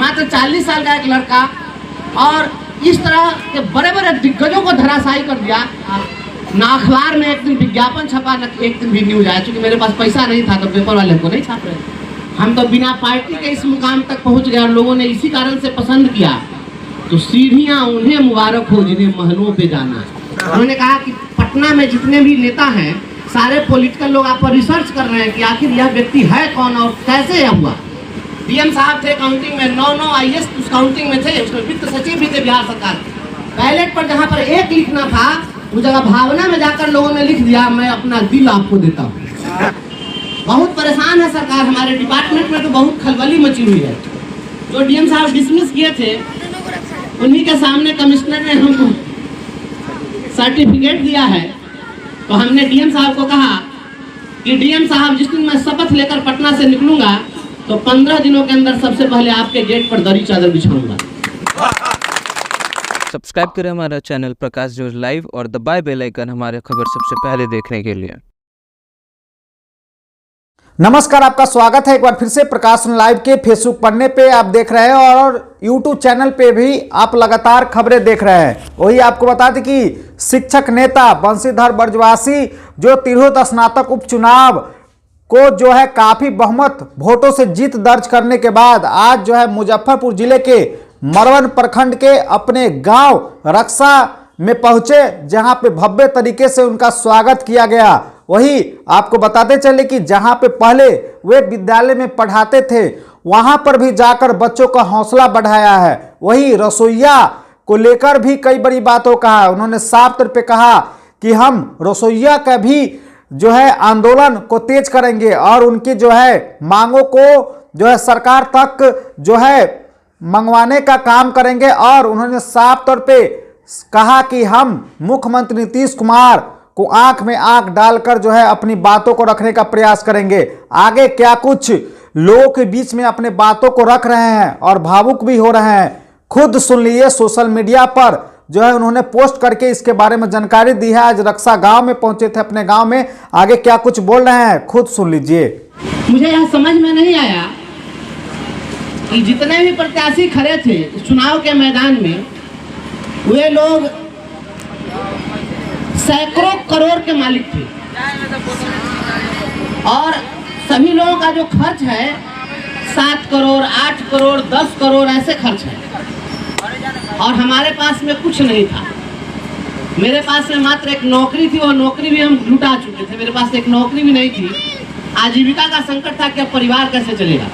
मात्र 40 साल का एक लड़का, और इस तरह के बड़े बड़े दिग्गजों को धराशायी कर दिया। ना अखबार में एक दिन विज्ञापन छपा, न एक दिन भी न्यूज आया। चूंकि मेरे पास पैसा नहीं था तो पेपर वाले को नहीं छाप रहे, हम तो बिना पार्टी के इस मुकाम तक पहुंच गए और लोगों ने इसी कारण से पसंद किया। तो सीढ़ियां उन्हें मुबारक हो जिन्हें महलों पे जाना। उन्होंने कहा कि पटना में जितने भी नेता हैं, सारे पॉलिटिकल लोग आप पर रिसर्च कर रहे हैं कि आखिर यह व्यक्ति है कौन और कैसे यह हुआ। डीएम साहब थे काउंटिंग में, 9 आईएएस उस काउंटिंग में थे, उसमें वित्त सचिव भी थे बिहार सरकार। बैलेट पर जहाँ पर एक लिखना था उस जगह भावना में जाकर लोगों ने लिख दिया मैं अपना दिल आपको देता हूँ। बहुत परेशान है सरकार, हमारे डिपार्टमेंट में तो बहुत खलबली मची हुई है। जो डीएम साहब डिसमिस किए थे उन्हीं के सामने कमिश्नर ने हमको सर्टिफिकेट दिया है। तो हमने डीएम साहब को कहा कि डीएम साहब जिस दिन मैं शपथ लेकर पटना से निकलूंगा तो 15 दिनों के अंदर सबसे पहले आपके गेट पर दरी चादर बिछाऊंगा। सब्सक्राइब करें हमारा चैनल प्रकाश न्यूज लाइव और दबाए बेल आइकन हमारे खबर सबसे पहले देखने के लिए। नमस्कार, आपका स्वागत है एक बार फिर से प्रकाश लाइव के फेसबुक पन्ने पे आप देख रहे हैं और यूट्यूब चैनल पे भी आप लगातार खबरें देख रहे हैं। वही आपको बता दें कि शिक्षक नेता बंशीधर बरजवासी जो तिरहुत स्नातक उपचुनाव को जो है काफी बहुमत वोटों से जीत दर्ज करने के बाद आज जो है मुजफ्फरपुर जिले के मरवन प्रखंड के अपने गांव रक्षा में पहुंचे, जहां पे भव्य तरीके से उनका स्वागत किया गया। वही आपको बताते चले कि जहां पे पहले वे विद्यालय में पढ़ाते थे वहां पर भी जाकर बच्चों का हौसला बढ़ाया है। वही रसोइया को लेकर भी कई बड़ी बातों कहा। उन्होंने साफ तौर पे कहा कि हम रसोइया का भी जो है आंदोलन को तेज करेंगे और उनकी जो है मांगों को जो है सरकार तक जो है मंगवाने का काम करेंगे। और उन्होंने साफ तौर पे कहा कि हम मुख्यमंत्री नीतीश कुमार को आंख में आंख डालकर जो है अपनी बातों को रखने का प्रयास करेंगे। आगे क्या कुछ लोगों के बीच में अपने बातों को रख रहे हैं और भावुक भी हो रहे हैं, खुद सुन लीजिए। सोशल मीडिया पर जो है उन्होंने पोस्ट करके इसके बारे में जानकारी दी है। आज रक्षा गांव में पहुंचे थे अपने गांव में, आगे क्या कुछ बोल रहे हैं खुद सुन लीजिए। मुझे यह समझ में नहीं आया कि जितने भी प्रत्याशी खड़े थे इस चुनाव के मैदान में, वे लोग सैकड़ों करोड़ के मालिक थे और सभी लोगों का जो खर्च है 7 करोड़ 8 करोड़ 10 करोड़ ऐसे खर्च है और हमारे पास में कुछ नहीं था। मेरे पास में मात्र एक नौकरी थी, वो नौकरी भी हम लुटा चुके थे। मेरे पास एक नौकरी भी नहीं थी, आजीविका का संकट था कि अब परिवार कैसे चलेगा।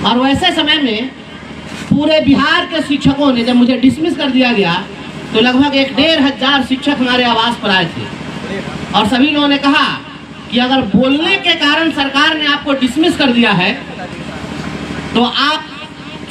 और वैसे समय में पूरे बिहार के शिक्षकों ने, जब मुझे डिसमिस कर दिया गया तो लगभग 1,500 शिक्षक हमारे आवास पर आए थे और सभी लोगों ने कहा कि अगर बोलने के कारण सरकार ने आपको डिसमिस कर दिया है तो आप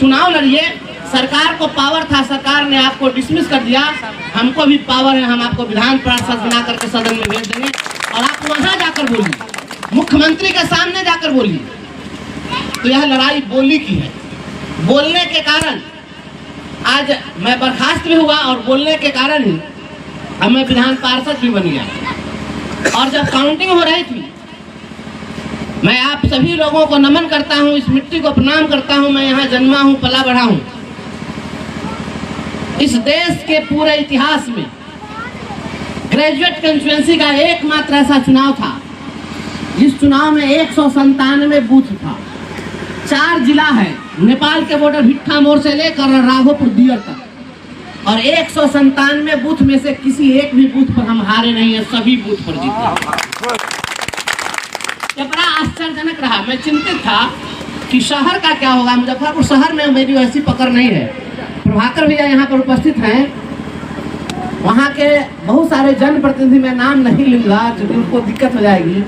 चुनाव लड़िए। सरकार को पावर था, सरकार ने आपको डिसमिस कर दिया, हमको भी पावर है, हम आपको विधान पार्षद बना करके सदन में भेज देंगे और आप वहां जाकर बोलिए, मुख्यमंत्री के सामने जाकर बोलिए। तो यह लड़ाई बोली की है। बोलने के कारण आज मैं बर्खास्त भी हुआ और बोलने के कारण ही अब मैं विधान पार्षद भी बन गया। और जब काउंटिंग हो रही थी, मैं आप सभी लोगों को नमन करता हूं, इस मिट्टी को प्रणाम करता हूं। मैं यहाँ जन्मा हूं, पला बढ़ा हूं। इस देश के पूरे इतिहास में ग्रेजुएट कंस्टिट्यूएंसी का एकमात्र ऐसा चुनाव था जिस चुनाव में 197 बूथ था। 4 जिला है, नेपाल के बॉर्डर भिट्ठा मोड़ से लेकर राघोपुर दियर तक, और 197 बूथ में से किसी एक भी बूथ पर हम हारे नहीं है, सभी बूथ पर जीते। ये बड़ा आश्चर्यजनक रहा। मैं चिंतित था कि शहर का क्या होगा। मुजफ्फरपुर शहर में मेरी वैसी पकड़ नहीं है। प्रभाकर भैया यहाँ पर उपस्थित हैं, वहाँ के बहुत सारे जनप्रतिनिधि, मैं नाम नहीं लूंगा क्योंकि उनको दिक्कत हो जाएगी,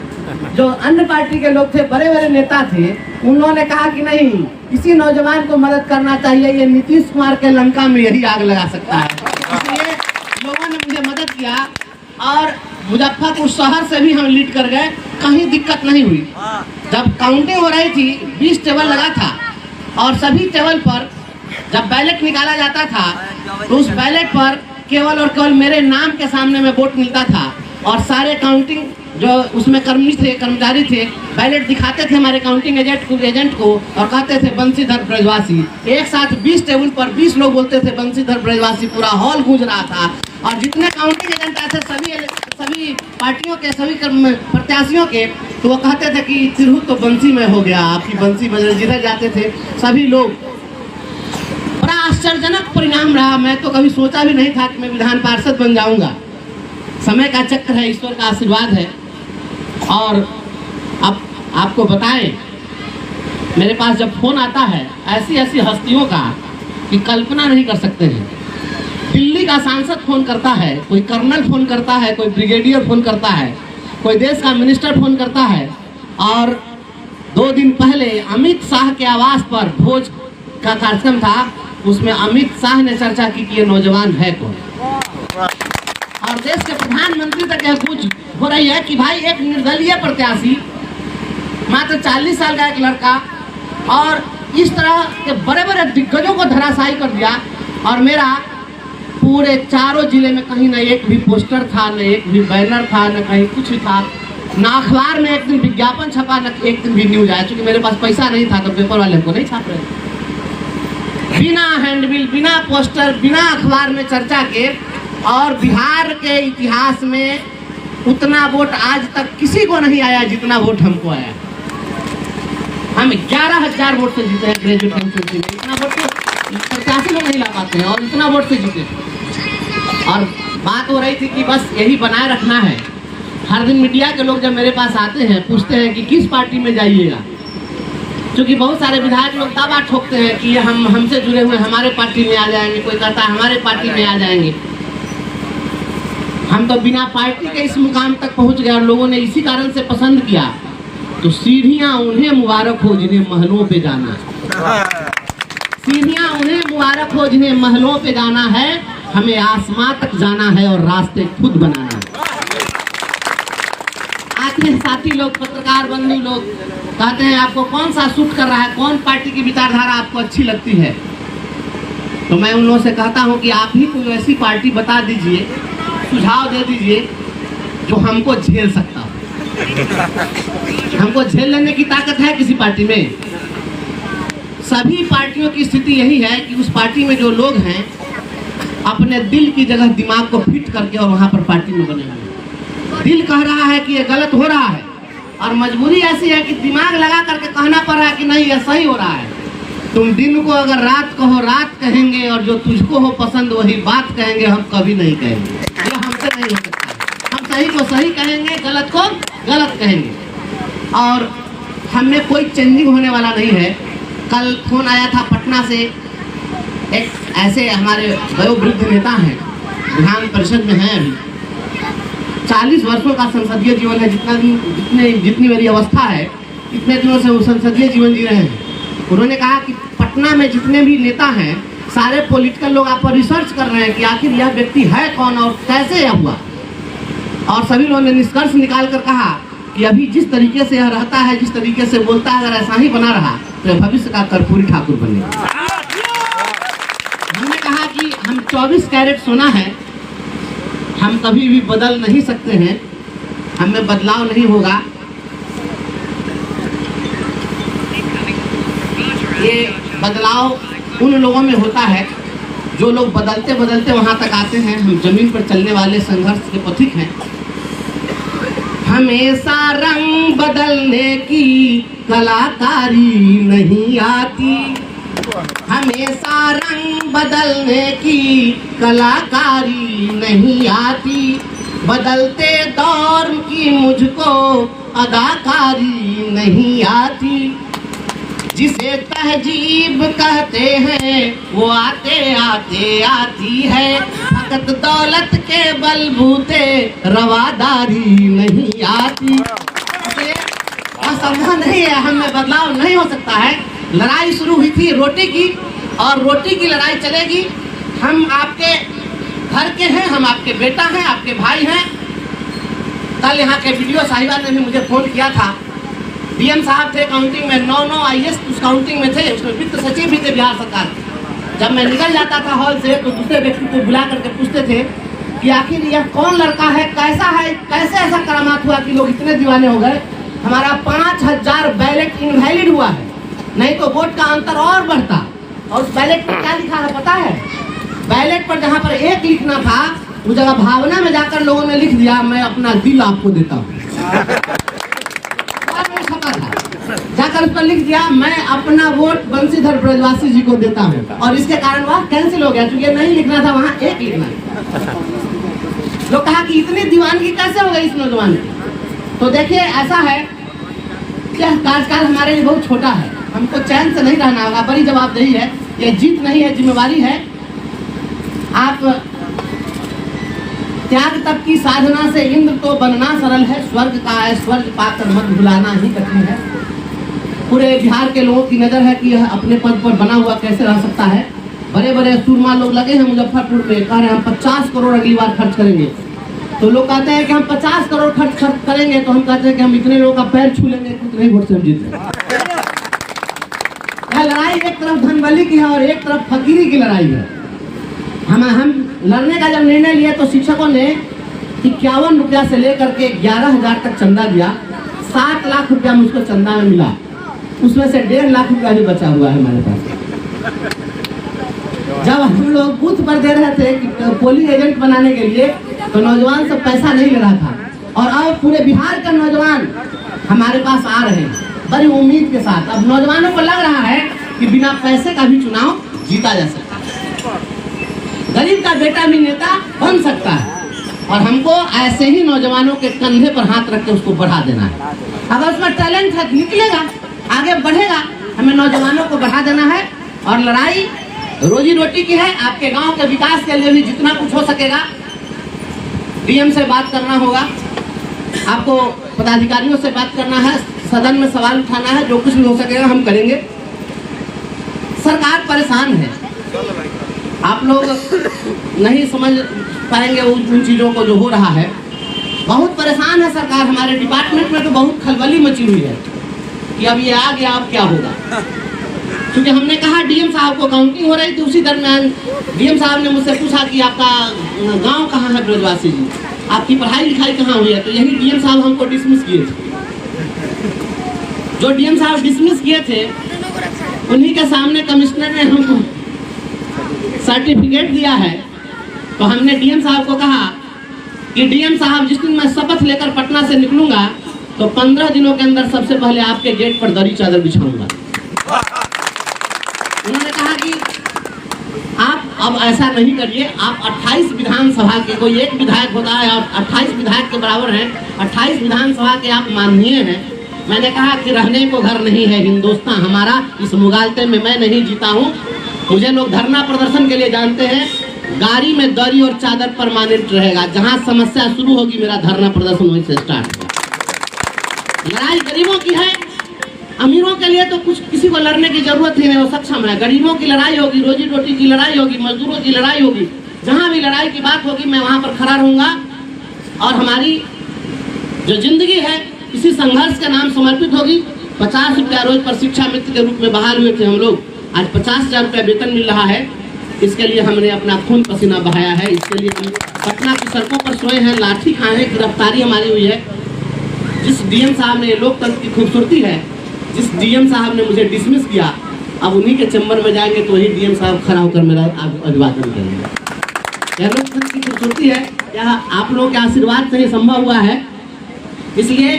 जो अन्य पार्टी के लोग थे, बड़े बड़े नेता थे, उन्होंने कहा कि नहीं, किसी नौजवान को मदद करना चाहिए, ये नीतीश कुमार के लंका में यही आग लगा सकता है। इसलिए लोगों ने मुझे मदद किया और मुजफ्फरपुर शहर से भी हम लीड कर गए, कहीं दिक्कत नहीं हुई। जब काउंटिंग हो रही थी 20 टेबल लगा था और सभी टेबल पर जब बैलेट निकाला जाता था तो उस बैलेट पर केवल और केवल मेरे नाम के सामने में वोट मिलता था और सारे काउंटिंग जो उसमें कर्मचारी थे, बैलेट दिखाते थे हमारे काउंटिंग एजेंट को और कहते थे बंसीधर ब्रजवासी। एक साथ 20 टेबल पर 20 लोग बोलते थे बंसीधर ब्रजवासी, पूरा हॉल गूंज रहा था। और जितने काउंटिंग एजेंट आए थे सभी पार्टियों के, सभी प्रत्याशियों के, तो वो कहते थे कि तिरहुत तो बंसी में हो गया, आपकी बंसी बज रही। जिधर जाते थे सभी लोग। बड़ा आश्चर्यजनक परिणाम रहा। मैं तो कभी सोचा भी नहीं था कि मैं विधान पार्षद बन जाऊंगा। समय का चक्र है, ईश्वर का आशीर्वाद है। और अब आपको बताएं, मेरे पास जब फोन आता है ऐसी ऐसी हस्तियों का कि कल्पना नहीं कर सकते हैं। दिल्ली का सांसद फोन करता है, कोई कर्नल फोन करता है, कोई ब्रिगेडियर फोन करता है, कोई देश का मिनिस्टर फोन करता है। और 2 दिन पहले अमित शाह के आवास पर भोज का कार्यक्रम था, उसमें अमित शाह ने चर्चा की कि ये नौजवान है कौन। और देश के प्रधानमंत्री तक यह पूछ हो रही है कि भाई एक निर्दलीय प्रत्याशी, मात्र 40 साल का एक लड़का, और इस तरह के बड़े बड़े दिग्गजों को धराशायी कर दिया। और मेरा पूरे चारों जिले में कहीं न एक भी पोस्टर था, न एक भी बैनर था, न कहीं कुछ था, ना अखबार में एक दिन विज्ञापन छपा, न एक दिन भी न्यूज आया। क्योंकि मेरे पास पैसा नहीं था तो पेपर वाले को नहीं छाप रहे। बिना हैंडबिल, बिना पोस्टर, बिना अखबार में चर्चा के। और बिहार के इतिहास में उतना वोट आज तक किसी को नहीं आया जितना वोट हमको आया। हम 11,000 वोट से जीते हैं ग्रेजुएट कंस्टिट्यूंसी में। इतना वोट तो प्रत्याशी लोग नहीं ला पाते हैं, और इतना वोट से जीते। और बात हो रही थी कि बस यही बनाए रखना है। हर दिन मीडिया के लोग जब मेरे पास आते हैं पूछते हैं कि किस पार्टी में जाइएगा, क्योंकि बहुत सारे विधायक लोग दावा ठोकते हैं कि हम हमसे जुड़े हुए हमारे पार्टी में आ जाएंगे, कोई कहता है हमारे पार्टी में आ जाएंगे। हम तो बिना पार्टी के इस मुकाम तक पहुंच गए और लोगों ने इसी कारण से पसंद किया। तो सीढ़ियां उन्हें मुबारक हो जिन्हें महलों पे जाना है। सीढ़ियां उन्हें मुबारक हो जिन्हें महलों पे जाना है। हमें आसमां तक जाना है और रास्ते खुद बनाना है। आते हैं साथी लोग, पत्रकार बंधु लोग, कहते हैं आपको कौन सा सूट कर रहा है, कौन पार्टी की विचारधारा आपको अच्छी लगती है। तो मैं उन लोगों से कहता हूं कि आप ही कोई ऐसी पार्टी बता दीजिए, सुझाव दे दीजिए जो हमको झेल सकता हो। हमको झेल लेने की ताकत है किसी पार्टी में? सभी पार्टियों की स्थिति यही है कि उस पार्टी में जो लोग हैं अपने दिल की जगह दिमाग को फिट करके और वहां पर पार्टी में बने हुए। दिल कह रहा है कि ये गलत हो रहा है, और मजबूरी ऐसी है कि दिमाग लगा करके कहना पड़ रहा है कि नहीं ये सही हो रहा है। तुम दिन को अगर रात कहो रात कहेंगे, और जो तुझको हो पसंद वही बात कहेंगे, हम कभी नहीं कहेंगे। ये हमसे नहीं हो सकता है। हम सही को सही कहेंगे, गलत को गलत कहेंगे। और हमें कोई चेंजिंग होने वाला नहीं है। कल फोन आया था पटना से, एक ऐसे हमारे वयोवृद्ध नेता हैं, विधान परिषद में हैं अभी, 40 वर्षों का संसदीय जीवन है। जितनी मेरी अवस्था है इतने दिनों से वो संसदीय जीवन जी रहे हैं। उन्होंने कहा कि पटना में जितने भी नेता हैं सारे पॉलिटिकल लोग आप पर रिसर्च कर रहे हैं कि आखिर यह व्यक्ति है कौन और कैसे यह हुआ। और सभी लोगों ने निष्कर्ष निकाल कर कहा कि अभी जिस तरीके से यह रहता है, जिस तरीके से बोलता है, अगर ऐसा ही बना रहा तो भविष्य का कर्पूरी ठाकुर बनेगा। हमने कहा कि हम 24 कैरेट सोना है, हम कभी भी बदल नहीं सकते हैं, हमें बदलाव नहीं होगा। ये बदलाव उन लोगों में होता है जो लोग बदलते बदलते वहां तक आते हैं। हम जमीन पर चलने वाले संघर्ष के पथिक हैं। हमेशा रंग बदलने की कलाकारी नहीं आती, हमेशा रंग बदलने की कलाकारी नहीं आती, बदलते दौर की मुझको अदाकारी नहीं आती। जिसे तहजीब कहते हैं वो आते आते आती है, फकत दौलत के बलबूते रवादारी नहीं आती। असंभव नहीं है, हमें बदलाव नहीं हो सकता है। लड़ाई शुरू हुई थी रोटी की, और रोटी की लड़ाई चलेगी। हम आपके घर के हैं, हम आपके बेटा हैं, आपके भाई हैं। कल यहाँ के वीडियो साहिबा ने भी मुझे फोन किया था। डीएम साहब थे काउंटिंग में, 9 IAS उस काउंटिंग में थे, उसमें वित्त सचिव भी थे बिहार सरकार। जब मैं निकल जाता था हॉल से तो दूसरे व्यक्ति को बुला करके पूछते थे कि आखिर यह कौन लड़का है, कैसा है, कैसे ऐसा करामात हुआ कि लोग इतने दीवाने हो गए। हमारा 5000 बैलेट इनवैलिड हुआ है, नहीं तो वोट का अंतर और बढ़ता। और उस बैलेट पर क्या लिखा है पता है? बैलेट पर जहाँ पर 1 लिखना था उस जगह भावना में जाकर लोगों ने लिख दिया मैं अपना दिल आपको देता हूँ। जाकर उस पर लिख दिया मैं अपना वोट बंशीधर ब्रजवासी जी को देता हूँ, और इसके कारण वह कैंसिल हो गया क्योंकि नहीं लिखना था, वहाँ 1 लिखना। लोग कहा कि इतनी दीवानगी कैसे हो गई इस नौजवान की। तो देखिए ऐसा है कि कार्यकाल हमारे लिए बहुत छोटा है, हमको चैन से नहीं रहना होगा। बड़ी जवाबदेही है, ये जीत नहीं है, जिम्मेवारी है। आप त्याग तप की साधना से इंद्र तो बनना सरल है, स्वर्ग का ऐश्वर्य पाकर मत भुलाना ही कठिन है। पूरे बिहार के लोगों की नजर है कि यह अपने पद पर बना हुआ कैसे रह सकता है। बड़े बड़े सूरमा लोग लगे हैं मुजफ्फरपुर में, कह रहे हैं हम 50 करोड़ अगली बार खर्च करेंगे। तो लोग कहते हैं कि हम 50 करोड़ खर्च करेंगे, तो हम कहते हैं कि हम इतने लोगों का पैर छू लेंगे, उतने वोट से हम जीत लेंगे। लड़ाई एक तरफ धनबली की है और एक तरफ फकीरी की लड़ाई है। हम लड़ने का जब निर्णय लिया तो शिक्षकों ने 51 रुपया से लेकर के 11,000 तक चंदा दिया। 7 लाख रुपया मुझको चंदा में मिला, उसमें से 1.5 लाख रुपया भी बचा हुआ है हमारे पास। जब हम लोग बूथ पर दे रहे थे कि पोलिंग एजेंट बनाने के लिए, तो नौजवान सब पैसा नहीं ले रहा था, और अब पूरे बिहार का नौजवान हमारे पास आ रहे हैं बड़ी उम्मीद के साथ। अब नौजवानों को लग रहा है कि बिना पैसे का भी चुनाव जीता जा सकता है, गरीब का बेटा भी नेता बन सकता है। और हमको ऐसे ही नौजवानों के कंधे पर हाथ रख के उसको बढ़ा देना है। अगर उसमें टैलेंट है निकलेगा, आगे बढ़ेगा। हमें नौजवानों को बढ़ा देना है, और लड़ाई रोजी रोटी की है। आपके गांव के विकास के लिए भी जितना कुछ हो सकेगा डीएम से बात करना होगा, आपको पदाधिकारियों से बात करना है, सदन में सवाल उठाना है, जो कुछ भी हो सकेगा हम करेंगे। सरकार परेशान है, आप लोग नहीं समझ पाएंगे उन चीज़ों को जो हो रहा है। बहुत परेशान है सरकार। हमारे डिपार्टमेंट में तो बहुत खलबली मची हुई है कि अब ये आ गया, अब क्या होगा। क्योंकि हमने कहा डीएम साहब को, काउंटिंग हो रही थी, उसी दरमियान डीएम साहब ने मुझसे पूछा कि आपका गांव कहाँ है ब्रजवासी जी, आपकी पढ़ाई लिखाई कहाँ हुई है। तो यही डीएम साहब हमको डिसमिस किए थे। जो डीएम साहब डिसमिस किए थे उन्हीं के सामने कमिश्नर ने हमको सर्टिफिकेट दिया है। तो हमने डीएम साहब को कहा कि डीएम साहब जिस दिन मैं शपथ लेकर पटना से निकलूंगा तो 15 दिनों के अंदर सबसे पहले आपके गेट पर दरी चादर बिछाऊंगा। उन्होंने कहा कि आप अब ऐसा नहीं करिए, आप 28 विधानसभा के, कोई एक विधायक होता है और 28 विधायक के बराबर हैं, 28 विधानसभा के आप माननीय हैं। मैंने कहा कि रहने को घर नहीं है हिंदुस्तान हमारा, इस मुगालते में मैं नहीं जीता हूँ। मुझे लोग धरना प्रदर्शन के लिए जानते हैं, गाड़ी में दरी और चादर परमानेंट रहेगा, जहाँ समस्या शुरू होगी मेरा धरना प्रदर्शन वहीं से स्टार्ट होगा। लड़ाई गरीबों की है, अमीरों के लिए तो कुछ किसी को लड़ने की जरूरत ही नहीं, वो सक्षम है। गरीबों की लड़ाई होगी, रोजी रोटी की लड़ाई होगी, मजदूरों की लड़ाई होगी, जहाँ भी लड़ाई की बात होगी मैं वहाँ पर खड़ा रहूँगा। और हमारी जो जिंदगी है इसी संघर्ष के नाम समर्पित होगी। 50 रुपया रोज पर शिक्षा मित्र के रूप में बहाल हुए थे हम लोग, आज 50,000 रुपया वेतन मिल रहा है। इसके लिए हमने अपना खून पसीना बहाया है, इसके लिए हम पटना की सड़कों पर सोए हैं, लाठी खाए हैं, गिरफ्तारी हमारी हुई है। जिस डीएम साहब ने, लोकतंत्र की खूबसूरती है, जिस डीएम साहब ने मुझे डिसमिस किया, अब उन्हीं के चैम्बर में जाएंगे तो वही डीएम साहब खड़ा होकर मेरा अभिवादन करेंगे। यह लोकतंत्र की खूबसूरती है, यह आप लोगों के आशीर्वाद से ही संभव हुआ है। इसलिए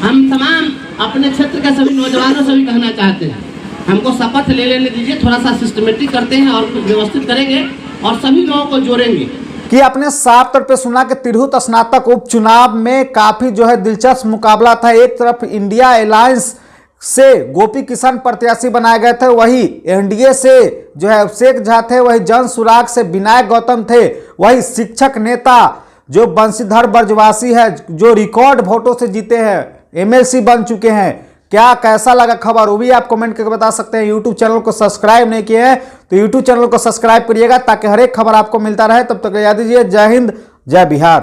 हम तमाम अपने क्षेत्र के सभी नौजवानों से भी कहना चाहते हैं, हमको शपथ ले लेने दीजिए, थोड़ा सा सिस्टमेटिक करते हैं और कुछ व्यवस्थित करेंगे और सभी लोगों को जोड़ेंगे। कि आपने साफ तौर पे सुना कि तिरहुत स्नातक उपचुनाव में काफी जो है दिलचस्प मुकाबला था। एक तरफ इंडिया अलायंस से गोपी किशन प्रत्याशी बनाए गए थे, वही एनडीए से जो है अभिषेक झा थे, वही जन सुराग से विनायक गौतम थे, वही शिक्षक नेता जो बंशीधर ब्रजवासी है जो रिकॉर्ड वोटों से जीते हैं, एमएलसी बन चुके हैं। क्या कैसा लगा खबर वो भी आप कमेंट करके बता सकते हैं। यूट्यूब चैनल को सब्सक्राइब नहीं किए हैं तो यूट्यूब चैनल को सब्सक्राइब करिएगा ताकि हर एक खबर आपको मिलता रहे। तब तक याद दीजिए, जय हिंद, जय बिहार।